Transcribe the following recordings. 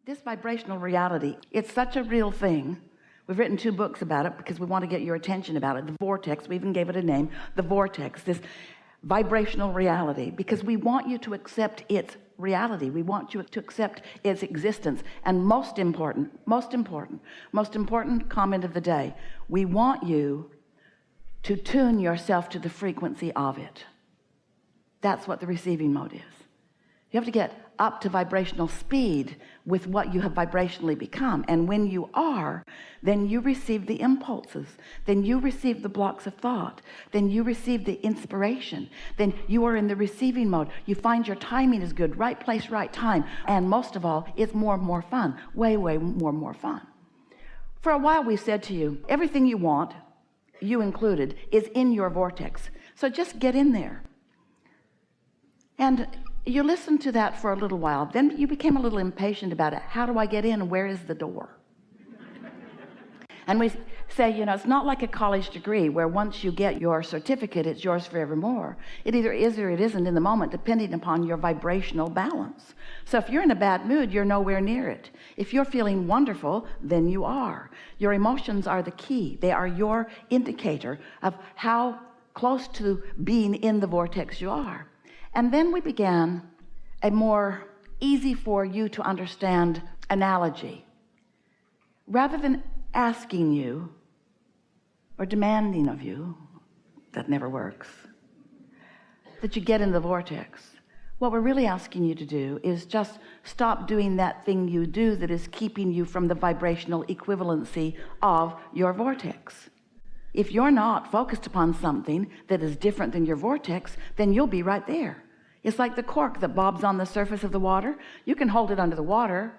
This vibrational reality, it's such a real thing. We've written 2 books about it because we want to get your attention about it. The vortex, we even gave it a name, the vortex, this vibrational reality, because we want you to accept its reality. We want you to accept its existence. And most important comment of the day, we want you to tune yourself to the frequency of it. That's what the receiving mode is. You have to get up to vibrational speed with what you have vibrationally become. And when you are, then you receive the impulses, then you receive the blocks of thought, then you receive the inspiration, then you are in the receiving mode. You find your timing is good, right place, right time. And most of all, it's more and more fun, way more fun. For a while we said to you, everything you want, you included, is in your vortex. So just get in there. And you listened to that for a little while. Then you became a little impatient about it. How do I get in? Where is the door? And we say, you know, it's not like a college degree where once you get your certificate, it's yours forevermore. It either is or it isn't in the moment, depending upon your vibrational balance. So if you're in a bad mood, you're nowhere near it. If you're feeling wonderful, then you are. Your emotions are the key. They are your indicator of how close to being in the vortex you are. And then we began a more easy for you to understand analogy. Rather than asking you or demanding of you, that never works, that you get in the vortex, what we're really asking you to do is just stop doing that thing you do that is keeping you from the vibrational equivalency of your vortex. If you're not focused upon something that is different than your vortex, then you'll be right there. It's like the cork that bobs on the surface of the water. You can hold it under the water.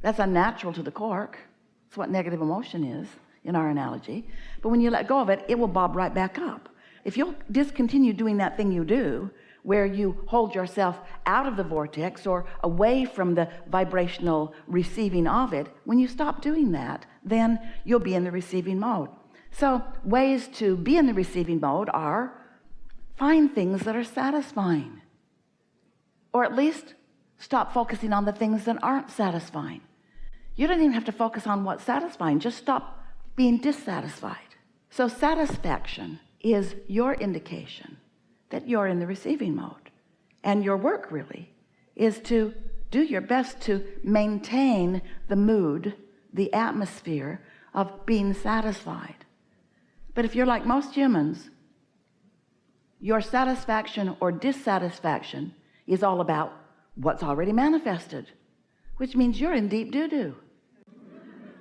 That's unnatural to the cork. It's what negative emotion is in our analogy. But when you let go of it, it will bob right back up. If you'll discontinue doing that thing you do, where you hold yourself out of the vortex or away from the vibrational receiving of it, when you stop doing that, then you'll be in the receiving mode. So ways to be in the receiving mode are find things that are satisfying, or at least stop focusing on the things that aren't satisfying. You don't even have to focus on what's satisfying. Just stop being dissatisfied. So satisfaction is your indication that you're in the receiving mode. And your work really is to do your best to maintain the mood, the atmosphere of being satisfied. But if you're like most humans, your satisfaction or dissatisfaction is all about what's already manifested, which means you're in deep doo-doo.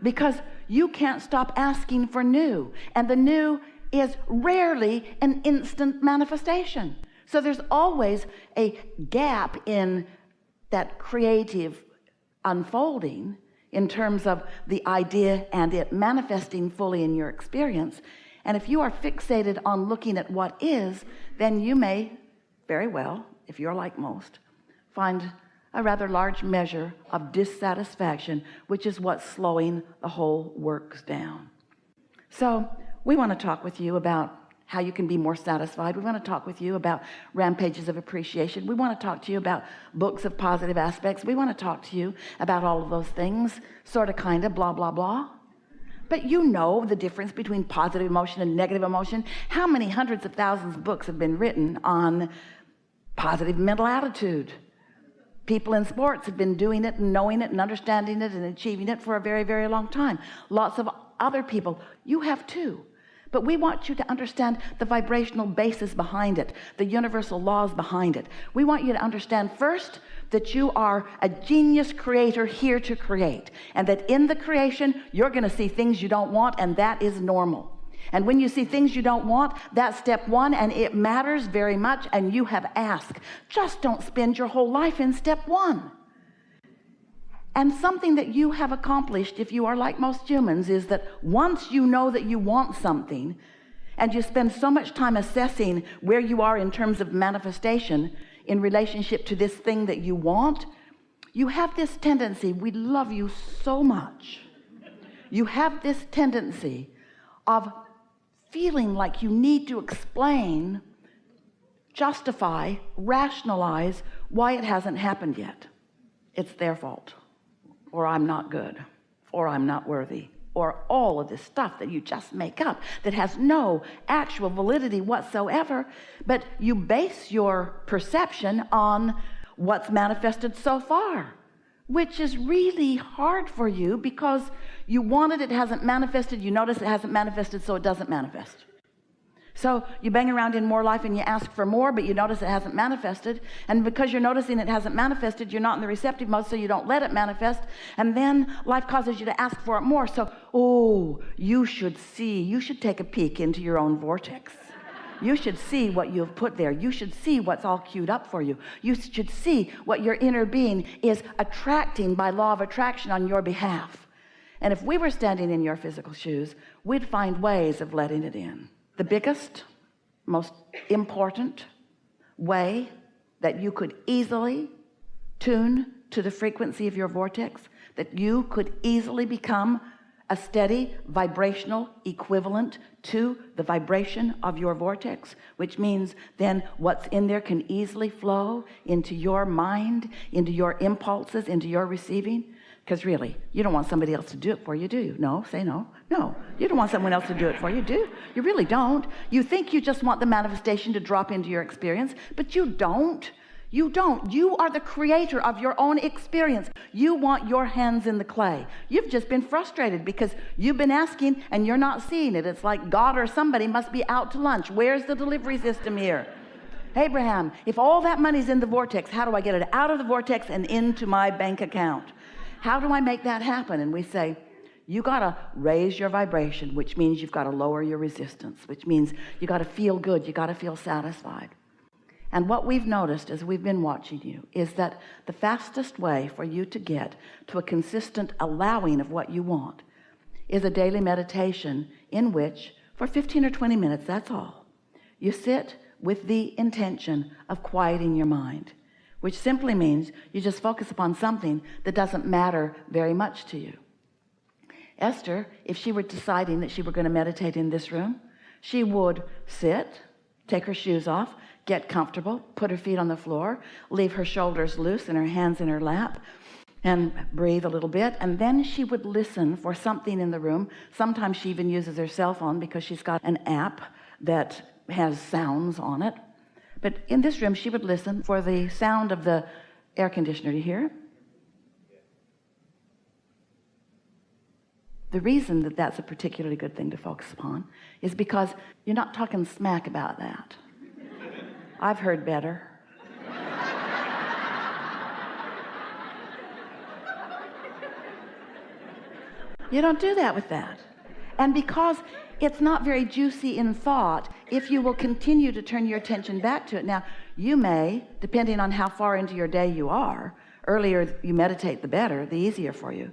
Because you can't stop asking for new, and the new is rarely an instant manifestation. So there's always a gap in that creative unfolding in terms of the idea and it manifesting fully in your experience. And if you are fixated on looking at what is, then you may very well, if you're like most, find a rather large measure of dissatisfaction, which is what's slowing the whole works down. So we want to talk with you about how you can be more satisfied. We want to talk with you about rampages of appreciation. We want to talk to you about books of positive aspects. We want to talk to you about all of those things, sort of, kind of, blah, blah, blah. But you know the difference between positive emotion and negative emotion. How many hundreds of thousands of books have been written on positive mental attitude? People in sports have been doing it and knowing it and understanding it and achieving it for a very long time. Lots of other people, you have too. But we want you to understand the vibrational basis behind it, the universal laws behind it. We want you to understand first that you are a genius creator here to create, and that in the creation you're going to see things you don't want, and that is normal. And when you see things you don't want, that's step 1, and it matters very much, and you have asked. Just don't spend your whole life in step 1. And something that you have accomplished, if you are like most humans, is that once you know that you want something, and you spend so much time assessing where you are in terms of manifestation in relationship to this thing that you want, you have this tendency, we love you so much, you have this tendency of feeling like you need to explain, justify, rationalize why it hasn't happened yet. It's their fault, or I'm not good, or I'm not worthy, or all of this stuff that you just make up that has no actual validity whatsoever, but you base your perception on what's manifested so far, which is really hard for you because you want it, it hasn't manifested, you notice it hasn't manifested, so it doesn't manifest. So you bang around in more life and you ask for more, but you notice it hasn't manifested. And because you're noticing it hasn't manifested, you're not in the receptive mode, so you don't let it manifest. And then life causes you to ask for it more. So, you should take a peek into your own vortex. You should see what you have put there. You should see what's all queued up for you. You should see what your inner being is attracting by law of attraction on your behalf. And if we were standing in your physical shoes, we'd find ways of letting it in. The biggest, most important way that you could easily tune to the frequency of your vortex, that you could easily become a steady vibrational equivalent to the vibration of your vortex, which means then what's in there can easily flow into your mind, into your impulses, into your receiving. Because really, you don't want somebody else to do it for you, do you? No, say no. No, you don't want someone else to do it for you, do you? You really don't. You think you just want the manifestation to drop into your experience, but you don't. You don't. You are the creator of your own experience. You want your hands in the clay. You've just been frustrated because you've been asking and you're not seeing it. It's like God or somebody must be out to lunch. Where's the delivery system here? Abraham, if all that money's in the vortex, how do I get it out of the vortex and into my bank account? How do I make that happen? And we say, you got to raise your vibration, which means you've got to lower your resistance, which means you got to feel good. You got to feel satisfied. And what we've noticed as we've been watching you is that the fastest way for you to get to a consistent allowing of what you want is a daily meditation in which for 15 or 20 minutes, that's all, you sit with the intention of quieting your mind, which simply means you just focus upon something that doesn't matter very much to you. Esther, if she were deciding that she were going to meditate in this room, she would sit, take her shoes off, get comfortable, put her feet on the floor, leave her shoulders loose and her hands in her lap, and breathe a little bit. And then she would listen for something in the room. Sometimes she even uses her cell phone because she's got an app that has sounds on it. But in this room, she would listen for the sound of the air conditioner. Do you hear it? The reason that that's a particularly good thing to focus upon is because you're not talking smack about that. I've heard better. You don't do that with that. And because it's not very juicy in thought, if you will continue to turn your attention back to it. Now, you may, depending on how far into your day you are, earlier you meditate, the better, the easier for you.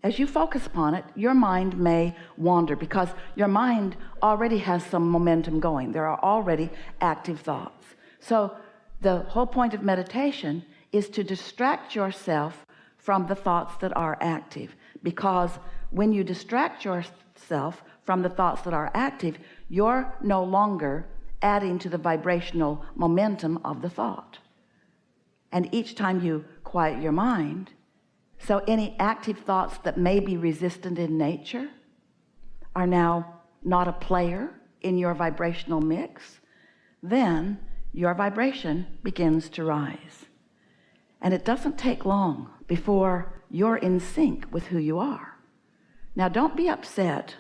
As you focus upon it, your mind may wander because your mind already has some momentum going. There are already active thoughts. So the whole point of meditation is to distract yourself from the thoughts that are active, because when you distract yourself from the thoughts that are active, you're no longer adding to the vibrational momentum of the thought. And each time you quiet your mind, so any active thoughts that may be resistant in nature are now not a player in your vibrational mix, then your vibration begins to rise. And it doesn't take long before you're in sync with who you are. Now, don't be upset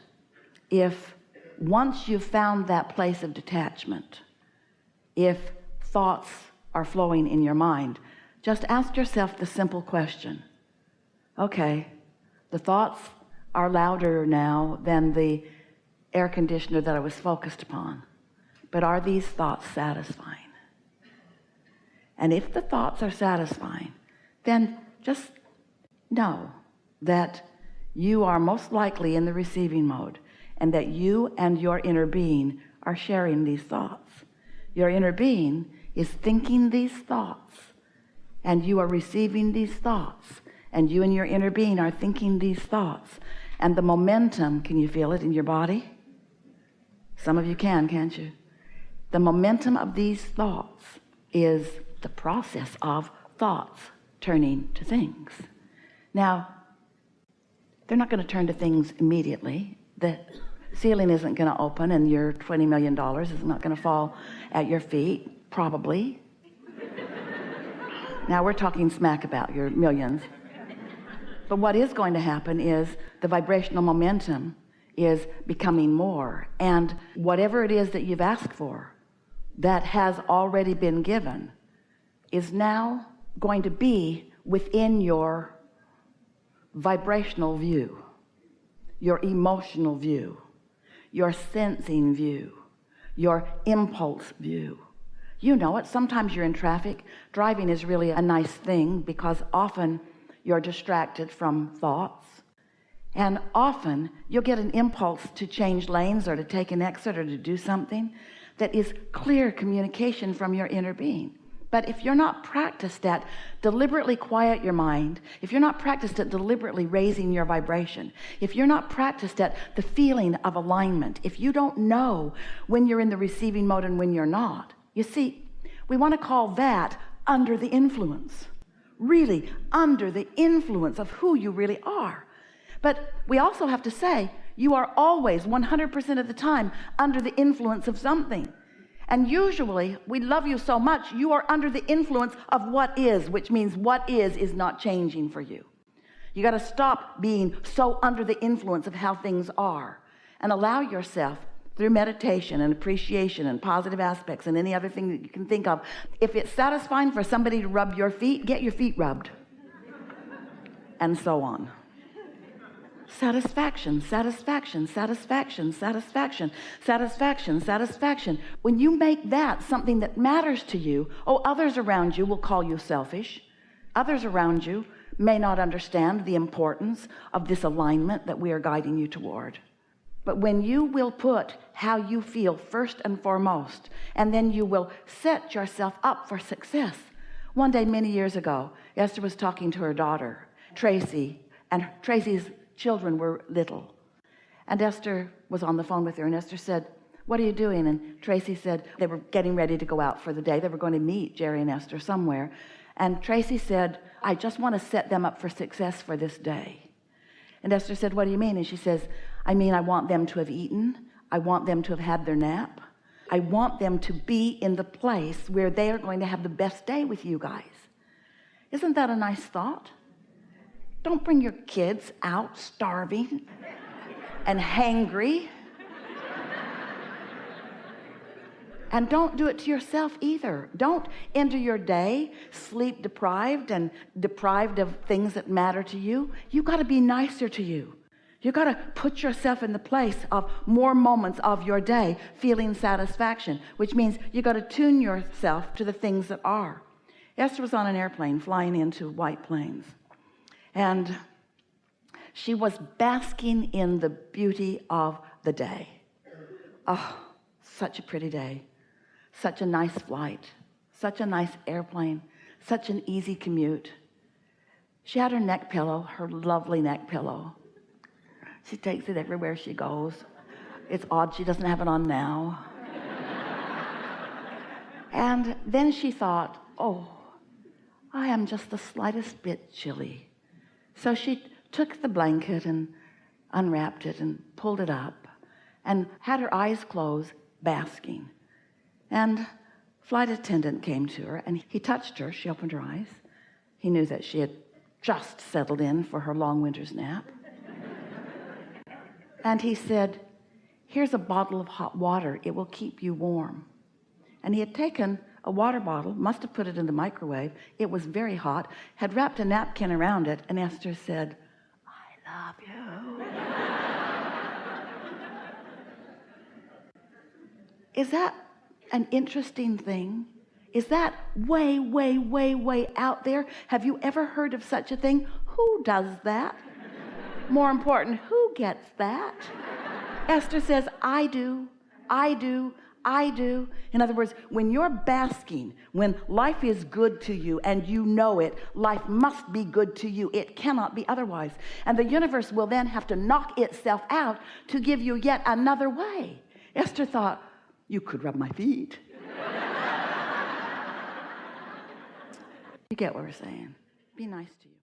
if once you've found that place of detachment, if thoughts are flowing in your mind, just ask yourself the simple question. Okay, the thoughts are louder now than the air conditioner that I was focused upon, but are these thoughts satisfying? And if the thoughts are satisfying, then just know that you are most likely in the receiving mode, and that you and your inner being are sharing these thoughts. Your inner being is thinking these thoughts, and you are receiving these thoughts, and you and your inner being are thinking these thoughts. And the momentum, can you feel it in your body? Some of you can, can't you? The momentum of these thoughts is the process of thoughts turning to things. Now, they're not going to turn to things immediately. The ceiling isn't going to open and your $20 million is not going to fall at your feet, probably. Now we're talking smack about your millions. But what is going to happen is the vibrational momentum is becoming more, and whatever it is that you've asked for that has already been given is now going to be within your vibrational view, your emotional view, your sensing view, your impulse view. You know it. Sometimes you're in traffic. Driving is really a nice thing because often you're distracted from thoughts, and often you'll get an impulse to change lanes or to take an exit or to do something that is clear communication from your inner being. But if you're not practiced at deliberately quiet your mind, if you're not practiced at deliberately raising your vibration, if you're not practiced at the feeling of alignment, if you don't know when you're in the receiving mode and when you're not, you see, we want to call that under the influence. Really under the influence of who you really are. But we also have to say you are always 100% of the time under the influence of something. And usually we love you so much you are under the influence of what is, which means what is not changing for you. You got to stop being so under the influence of how things are and allow yourself through meditation and appreciation and positive aspects and any other thing that you can think of. If it's satisfying for somebody to rub your feet, get your feet rubbed. And so on. Satisfaction, satisfaction, satisfaction, satisfaction, satisfaction, satisfaction. When you make that something that matters to you, others around you will call you selfish. Others around you may not understand the importance of this alignment that we are guiding you toward. But when you will put how you feel first and foremost, and then you will set yourself up for success. One day, many years ago, Esther was talking to her daughter, Tracy, and Tracy's children were little. And Esther was on the phone with her, and Esther said, "What are you doing?" And Tracy said they were getting ready to go out for the day. They were going to meet Jerry and Esther somewhere. And Tracy said, "I just want to set them up for success for this day." And Esther said, "What do you mean?" And she says, "I mean, I want them to have eaten. I want them to have had their nap. I want them to be in the place where they are going to have the best day with you guys." Isn't that a nice thought? Don't bring your kids out starving and hangry. And don't do it to yourself either. Don't enter your day sleep deprived and deprived of things that matter to you. You got to be nicer to you. You got to put yourself in the place of more moments of your day feeling satisfaction, which means you got to tune yourself to the things that are. Esther was on an airplane flying into White Plains, and she was basking in the beauty of the day. Oh, such a pretty day. Such a nice flight, such a nice airplane, such an easy commute. She had her neck pillow, her lovely neck pillow. She takes it everywhere she goes. It's odd she doesn't have it on now. And then she thought, "Oh, I am just the slightest bit chilly." So she took the blanket and unwrapped it and pulled it up and had her eyes closed, basking. And flight attendant came to her and he touched her. She opened her eyes. He knew that she had just settled in for her long winter's nap. And he said, "Here's a bottle of hot water. It will keep you warm." And he had taken a water bottle, must have put it in the microwave. It was very hot, had wrapped a napkin around it, and Esther said, "I love you." Is that an interesting thing? Is that way, way, way, way out there? Have you ever heard of such a thing? Who does that? More important, who gets that? Esther says, "I do, I do, I do." In other words, when you're basking, when life is good to you and you know it, life must be good to you. It cannot be otherwise. And the universe will then have to knock itself out to give you yet another way. Esther thought, "You could rub my feet." You get what we're saying. Be nice to you.